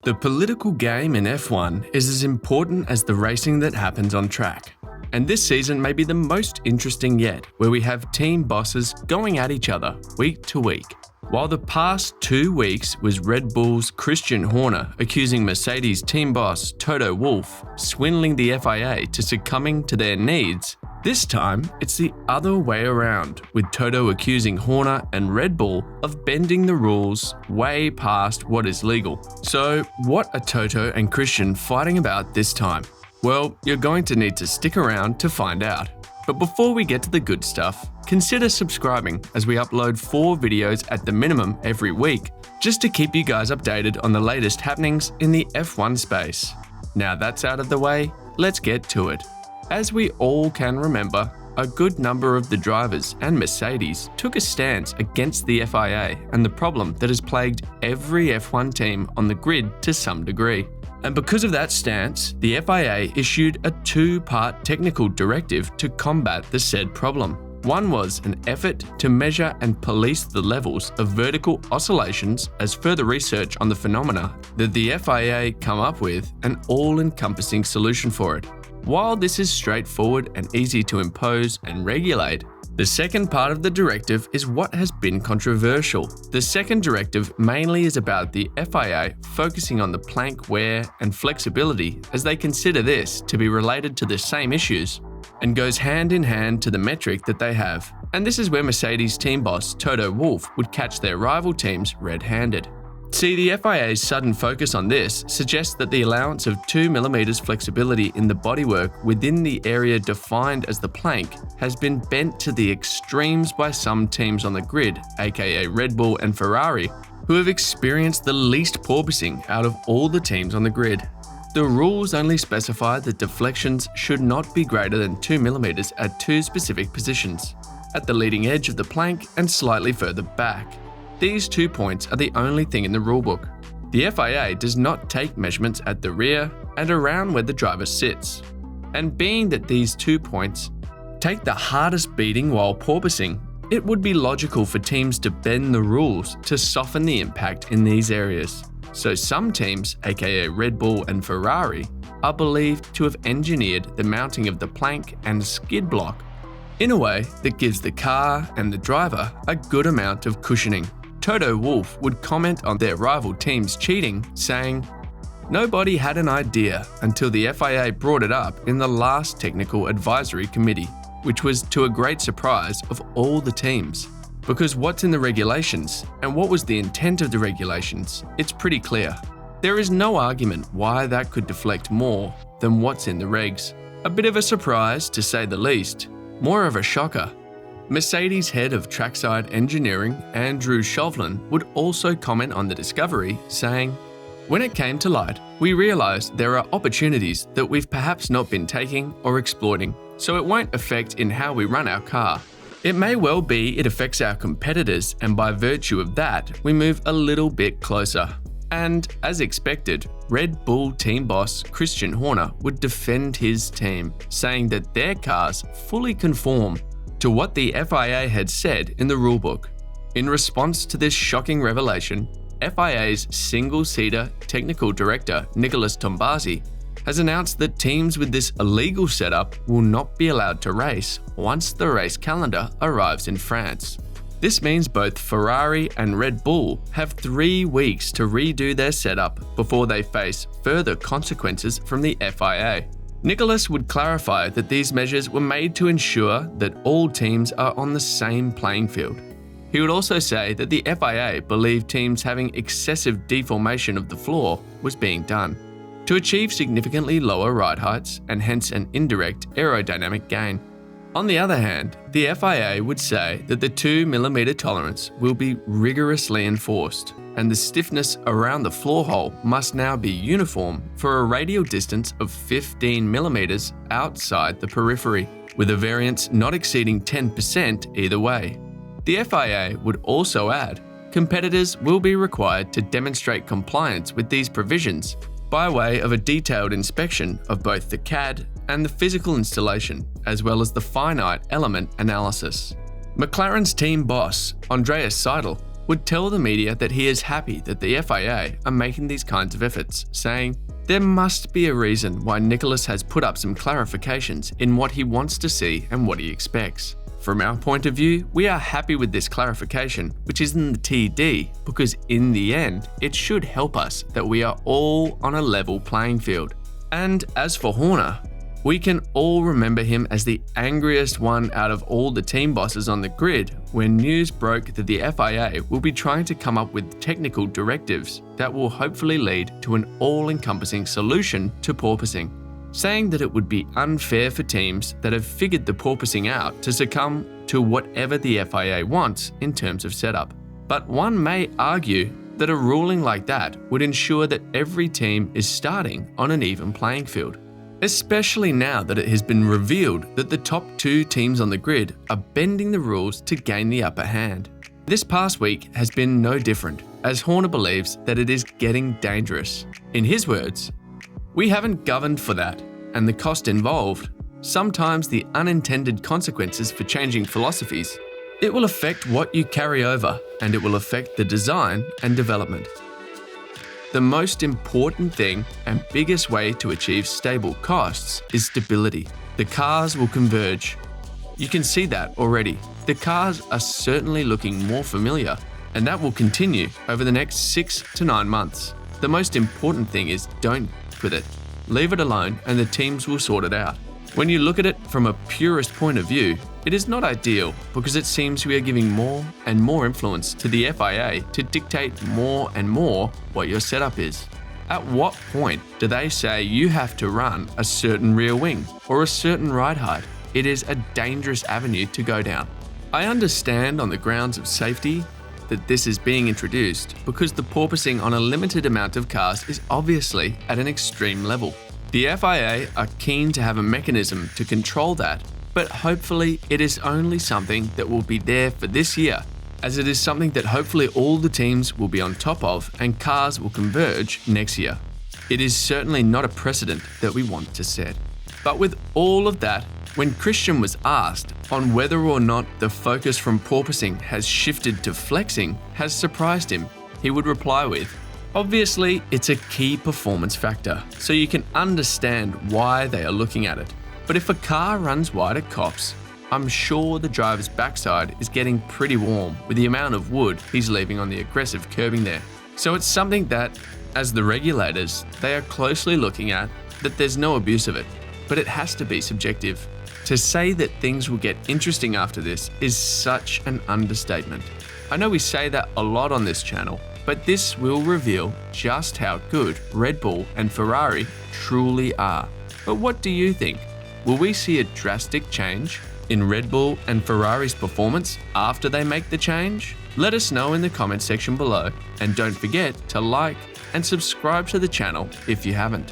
The political game in F1 is as important as the racing that happens on track. And this season may be the most interesting yet, where we have team bosses going at each other week to week. While the past 2 weeks was Red Bull's Christian Horner accusing Mercedes team boss Toto Wolff swindling the FIA to succumbing to their needs, this time it's the other way around, with Toto accusing Horner and Red Bull of bending the rules way past what is legal. So what are Toto and Christian fighting about this time? Well, you're going to need to stick around to find out. But before we get to the good stuff, consider subscribing as we upload 4 videos at the minimum every week, just to keep you guys updated on the latest happenings in the F1 space. Now that's out of the way, let's get to it. As we all can remember, a good number of the drivers and Mercedes took a stance against the FIA and the problem that has plagued every F1 team on the grid to some degree. And because of that stance, the FIA issued a 2-part technical directive to combat the said problem. One was an effort to measure and police the levels of vertical oscillations as further research on the phenomena that the FIA come up with an all-encompassing solution for it. While this is straightforward and easy to impose and regulate, the second part of the directive is what has been controversial. The second directive mainly is about the FIA focusing on the plank wear and flexibility, as they consider this to be related to the same issues and goes hand in hand to the metric that they have. And this is where Mercedes team boss Toto Wolff would catch their rival teams red-handed. See, the FIA's sudden focus on this suggests that the allowance of 2 mm flexibility in the bodywork within the area defined as the plank has been bent to the extremes by some teams on the grid, aka Red Bull and Ferrari, who have experienced the least porpoising out of all the teams on the grid. The rules only specify that deflections should not be greater than 2 mm at 2 specific positions, at the leading edge of the plank and slightly further back. These 2 points are the only thing in the rulebook. The FIA does not take measurements at the rear and around where the driver sits. And being that these 2 points take the hardest beating while porpoising, it would be logical for teams to bend the rules to soften the impact in these areas. So some teams, aka Red Bull and Ferrari, are believed to have engineered the mounting of the plank and skid block in a way that gives the car and the driver a good amount of cushioning. Toto Wolff would comment on their rival team's cheating, saying, "Nobody had an idea until the FIA brought it up in the last technical advisory committee, which was to a great surprise of all the teams. Because what's in the regulations and what was the intent of the regulations, it's pretty clear. There is no argument why that could deflect more than what's in the regs. A bit of a surprise, to say the least. More of a shocker." Mercedes head of trackside engineering, Andrew Shovlin, would also comment on the discovery, saying, "When it came to light, we realised there are opportunities that we've perhaps not been taking or exploiting, so it won't affect in how we run our car. It may well be it affects our competitors, and by virtue of that, we move a little bit closer." And, as expected, Red Bull team boss Christian Horner would defend his team, saying that their cars fully conform to what the FIA had said in the rulebook. In response to this shocking revelation, FIA's single-seater technical director Nicholas Tombazzi has announced that teams with this illegal setup will not be allowed to race once the race calendar arrives in France. This means both Ferrari and Red Bull have 3 weeks to redo their setup before they face further consequences from the FIA. Nicholas would clarify that these measures were made to ensure that all teams are on the same playing field. He would also say that the FIA believed teams having excessive deformation of the floor was being done to achieve significantly lower ride heights and hence an indirect aerodynamic gain. On the other hand, the FIA would say that the 2 mm tolerance will be rigorously enforced, and the stiffness around the floor hole must now be uniform for a radial distance of 15 mm outside the periphery, with a variance not exceeding 10% either way. The FIA would also add, competitors will be required to demonstrate compliance with these provisions by way of a detailed inspection of both the CAD and the physical installation, as well as the finite element analysis. McLaren's team boss, Andreas Seidel, would tell the media that he is happy that the FIA are making these kinds of efforts, saying, "There must be a reason why Nicholas has put up some clarifications in what he wants to see and what he expects. From our point of view, we are happy with this clarification, which is in the TD, because in the end, it should help us that we are all on a level playing field." And as for Horner, we can all remember him as the angriest one out of all the team bosses on the grid when news broke that the FIA will be trying to come up with technical directives that will hopefully lead to an all-encompassing solution to porpoising, saying that it would be unfair for teams that have figured the porpoising out to succumb to whatever the FIA wants in terms of setup. But one may argue that a ruling like that would ensure that every team is starting on an even playing field, especially now that it has been revealed that the top two teams on the grid are bending the rules to gain the upper hand. This past week has been no different, as Horner believes that it is getting dangerous. In his words, "We haven't governed for that, and the cost involved, sometimes the unintended consequences for changing philosophies. It will affect what you carry over, and it will affect the design and development. The most important thing and biggest way to achieve stable costs is stability. The cars will converge. You can see that already. The cars are certainly looking more familiar, and that will continue over the next 6 to 9 months. The most important thing is don't with it. Leave it alone and the teams will sort it out." When you look at it from a purist point of view, it is not ideal because it seems we are giving more and more influence to the FIA to dictate more and more what your setup is. At what point do they say you have to run a certain rear wing or a certain ride height? It is a dangerous avenue to go down. I understand on the grounds of safety that this is being introduced because the porpoising on a limited amount of cars is obviously at an extreme level. The FIA are keen to have a mechanism to control that, but hopefully it is only something that will be there for this year, as it is something that hopefully all the teams will be on top of and cars will converge next year. It is certainly not a precedent that we want to set. But with all of that, when Christian was asked on whether or not the focus from porpoising has shifted to flexing has surprised him, he would reply with, "Obviously, it's a key performance factor, so you can understand why they are looking at it. But if a car runs wide at Cops, I'm sure the driver's backside is getting pretty warm with the amount of wood he's leaving on the aggressive curbing there. So it's something that, as the regulators, they are closely looking at, that there's no abuse of it. But it has to be subjective. To say that things will get interesting after this is such an understatement. I know we say that a lot on this channel, but this will reveal just how good Red Bull and Ferrari truly are. But what do you think? Will we see a drastic change in Red Bull and Ferrari's performance after they make the change? Let us know in the comment section below, and don't forget to like and subscribe to the channel if you haven't.